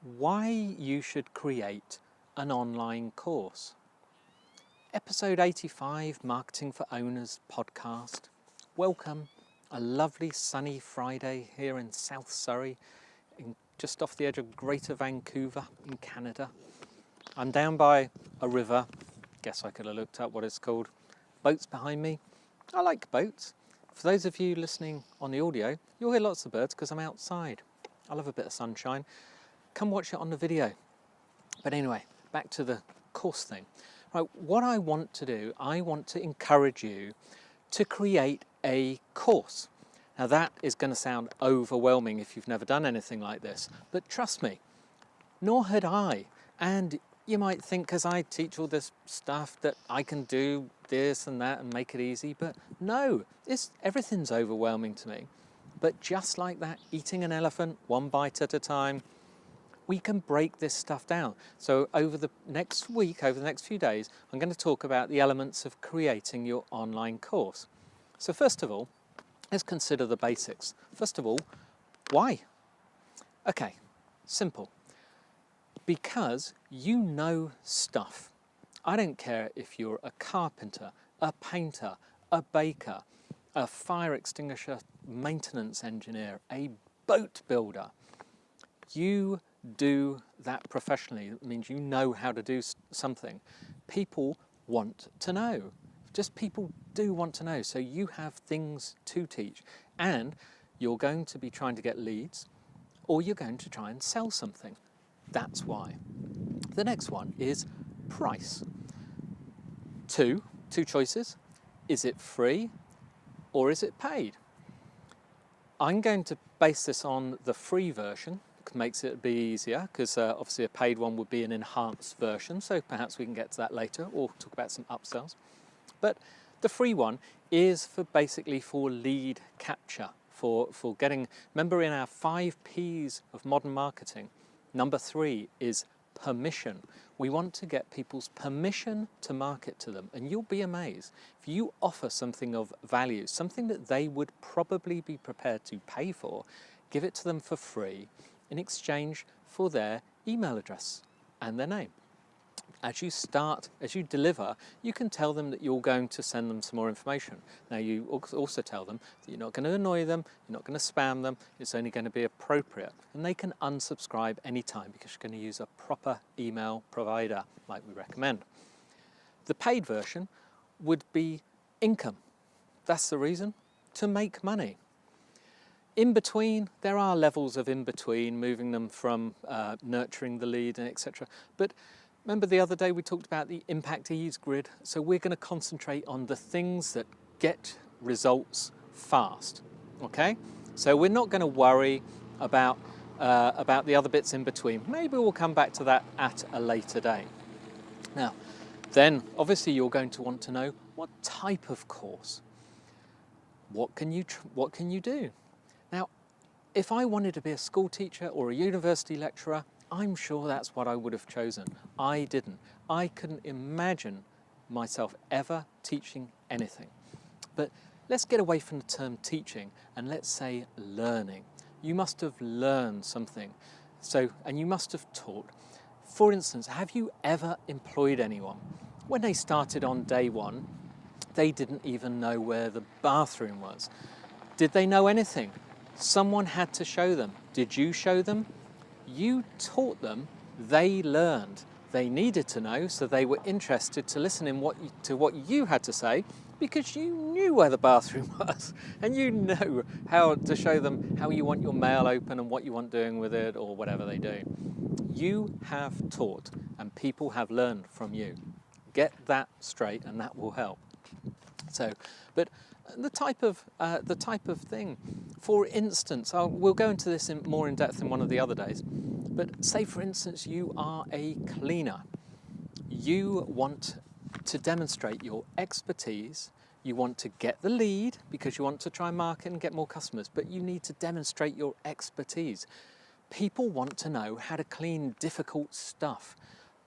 why you should create an online course. Episode 85, Marketing for Owners podcast. Welcome. A lovely sunny Friday here in South Surrey, just off the edge of Greater Vancouver in Canada. I'm down by a river. Guess I could have looked up what it's called. Boats behind me. I like boats. For those of you listening on the audio, you'll hear lots of birds because I'm outside. I love a bit of sunshine. Come watch it on the video. But anyway, back to the course thing. Right, what I want to do, I want to encourage you to create a course. Now that is going to sound overwhelming if you've never done anything like this, but trust me, nor had I. And you might think, because I teach all this stuff, that I can do this and that and make it easy, but no, everything's overwhelming to me. But just like that, eating an elephant one bite at a time, we can break this stuff down. So over the next week, over the next few days, I'm going to talk about the elements of creating your online course. So first of all, let's consider the basics. First of all, why? Okay, simple. Because you know stuff. I don't care if you're a carpenter, a painter, a baker, a fire extinguisher maintenance engineer, a boat builder. You do that professionally. It means you know how to do something. People want to know. Just people do want to know. So you have things to teach, and you're going to be trying to get leads, or you're going to try and sell something. That's why. The next one is price. Two choices. Is it free or is it paid? I'm going to base this on the free version. It makes it a bit easier because obviously a paid one would be an enhanced version. So perhaps we can get to that later or talk about some upsells. But the free one is basically for lead capture, for getting, remember in our 5 Ps of modern marketing, number 3 is permission. We want to get people's permission to market to them, and you'll be amazed. If you offer something of value, something that they would probably be prepared to pay for, give it to them for free in exchange for their email address and their name. As you deliver, you can tell them that you're going to send them some more information. Now you also tell them that you're not going to annoy them, you're not going to spam them, it's only going to be appropriate. And they can unsubscribe anytime because you're going to use a proper email provider like we recommend. The paid version would be income. That's the reason, to make money. In between, there are levels of in between, moving them from nurturing the lead and etc. But remember the other day we talked about the impact ease grid? So we're going to concentrate on the things that get results fast, okay? So we're not going to worry about the other bits in between. Maybe we'll come back to that at a later date. Now, then obviously you're going to want to know what type of course. What can you do? Now, if I wanted to be a school teacher or a university lecturer, I'm sure that's what I would have chosen. I didn't. I couldn't imagine myself ever teaching anything. But let's get away from the term teaching and let's say learning. You must have learned something. And you must have taught. For instance, have you ever employed anyone? When they started on day one, they didn't even know where the bathroom was. Did they know anything? Someone had to show them. Did you show them? You taught them, they learned. They needed to know, so they were interested to listen to what you had to say because you knew where the bathroom was and you know how to show them how you want your mail open and what you want doing with it or whatever they do. You have taught and people have learned from you. Get that straight and that will help. But the type of thing, for instance, we'll go into this more in depth in one of the other days, but say for instance you are a cleaner. You want to demonstrate your expertise, you want to get the lead because you want to try and market and get more customers, but you need to demonstrate your expertise. People want to know how to clean difficult stuff.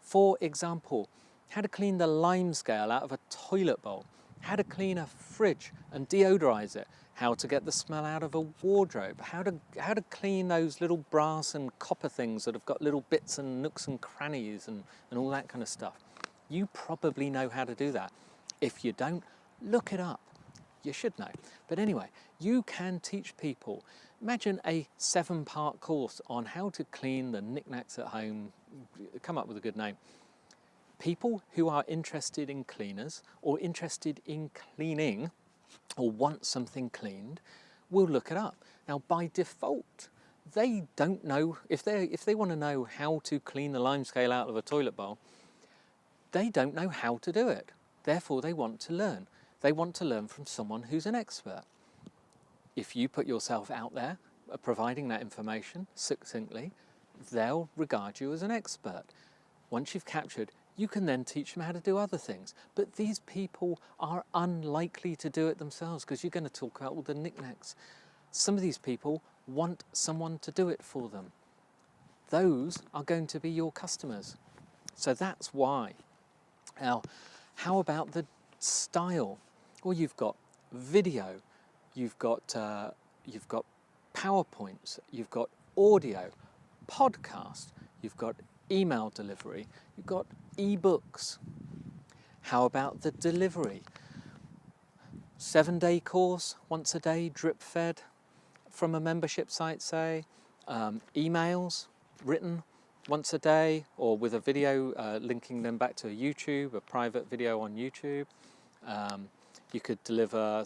For example, how to clean the lime scale out of a toilet bowl, how to clean a fridge and deodorize it, how to get the smell out of a wardrobe, how to clean those little brass and copper things that have got little bits and nooks and crannies and all that kind of stuff. You probably know how to do that. If you don't, look it up. You should know. But anyway, you can teach people. Imagine a 7-part course on how to clean the knickknacks at home. Come up with a good name. People who are interested in cleaners or interested in cleaning or want something cleaned will look it up. Now, by default, they don't know, if they want to know how to clean the lime scale out of a toilet bowl, they don't know how to do it. Therefore, they want to learn. They want to learn from someone who's an expert. If you put yourself out there providing that information succinctly, they'll regard you as an expert. Once you've captured, you can then teach them how to do other things. But these people are unlikely to do it themselves because you're going to talk about all the knickknacks. Some of these people want someone to do it for them. Those are going to be your customers. So that's why. Now, how about the style? Well, you've got video, you've got PowerPoints, you've got audio, podcast, you've got email delivery, you've got ebooks. How about the delivery? 7-day course, once a day, drip fed from a membership site, say. Emails written once a day, or with a video linking them back to a YouTube, a private video on YouTube. You could deliver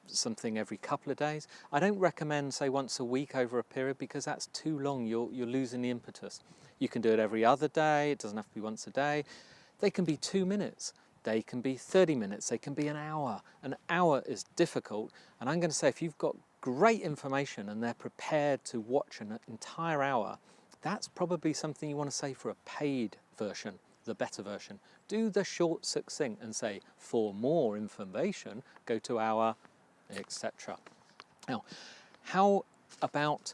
something every couple of days. I don't recommend, say, once a week over a period because that's too long. You're losing the impetus. You can do it every other day. It doesn't have to be once a day. They can be 2 minutes. They can be 30 minutes. They can be an hour. An hour is difficult. And I'm going to say if you've got great information and they're prepared to watch an entire hour, that's probably something you want to say for a paid version, the better version. Do the short, succinct and say, for more information, go to our, etc. Now, how about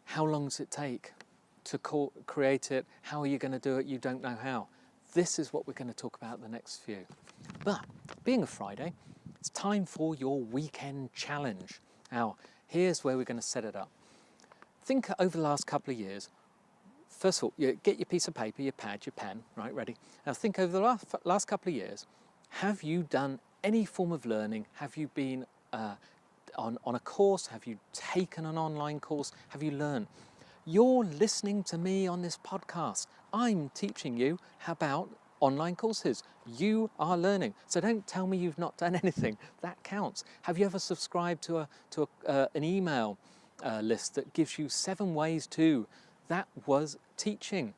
how long does it take to create it? How are you going to do it? You don't know how. This is what we're going to talk about the next few. But being a Friday, it's time for your weekend challenge. Now, here's where we're going to set it up. Think over the last couple of years. First of all, you get your piece of paper, your pad, your pen, right, ready. Now think over the last couple of years, have you done any form of learning? Have you been on a course? Have you taken an online course? Have you learned? You're listening to me on this podcast. I'm teaching you about online courses. You are learning. So don't tell me you've not done anything. That counts. Have you ever subscribed to an email list that gives you 7 ways to? That was teaching.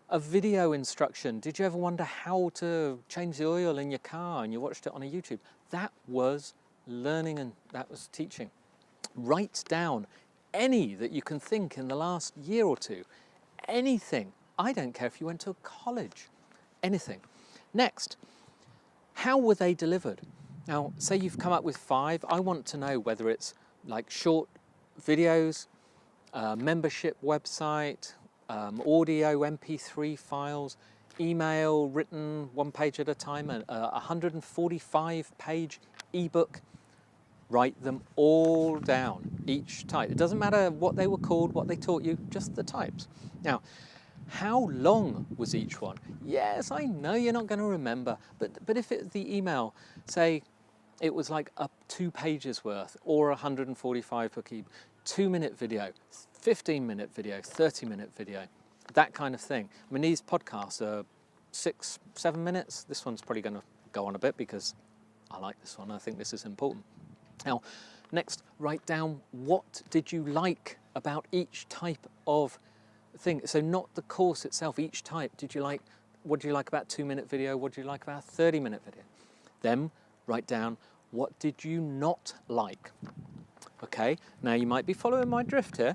A video instruction. Did you ever wonder how to change the oil in your car and you watched it on a YouTube? That was learning and that was teaching. Write down any that you can think in the last year or two. Anything. I don't care if you went to college. Anything. Next, how were they delivered? Now, say you've come up with 5. I want to know whether it's like short videos, membership website, audio, MP3 files, email, written 1 page at a time, a 145-page ebook. Write them all down, each type. It doesn't matter what they were called, what they taught you, just the types. Now, how long was each one? Yes, I know you're not going to remember, but if it's the email, say it was like 2 pages worth or 145 book ebook, 2-minute video, 15-minute video, 30-minute video, that kind of thing. I mean, these podcasts are 6-7 minutes. This one's probably going to go on a bit because I like this one. I think this is important. Now, next, write down what did you like about each type of thing. So not the course itself, each type. What do you like about 2-minute video? What do you like about a 30-minute video? Then write down what did you not like. Okay, now you might be following my drift here,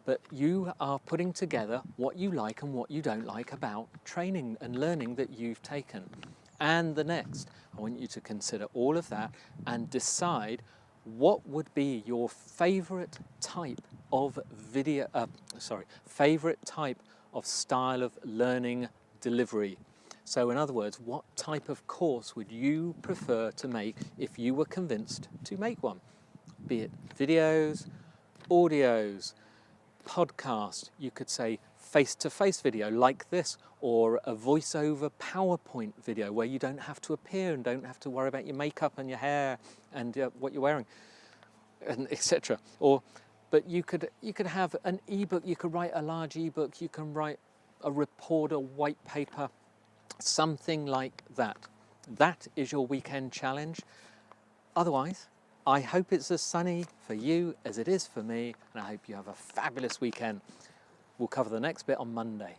but you are putting together what you like and what you don't like about training and learning that you've taken. And the next, I want you to consider all of that and decide what would be your favorite type of favorite type of style of learning delivery. So in other words, what type of course would you prefer to make if you were convinced to make one? be it videos, audios, podcast. You could say face-to-face video like this, or a voiceover PowerPoint video where you don't have to appear and don't have to worry about your makeup and your hair and what you're wearing, and etc. But you could have an ebook. You could write a large ebook. You can write a report, a white paper, something like that. That is your weekend challenge. Otherwise, I hope it's as sunny for you as it is for me, and I hope you have a fabulous weekend. We'll cover the next bit on Monday.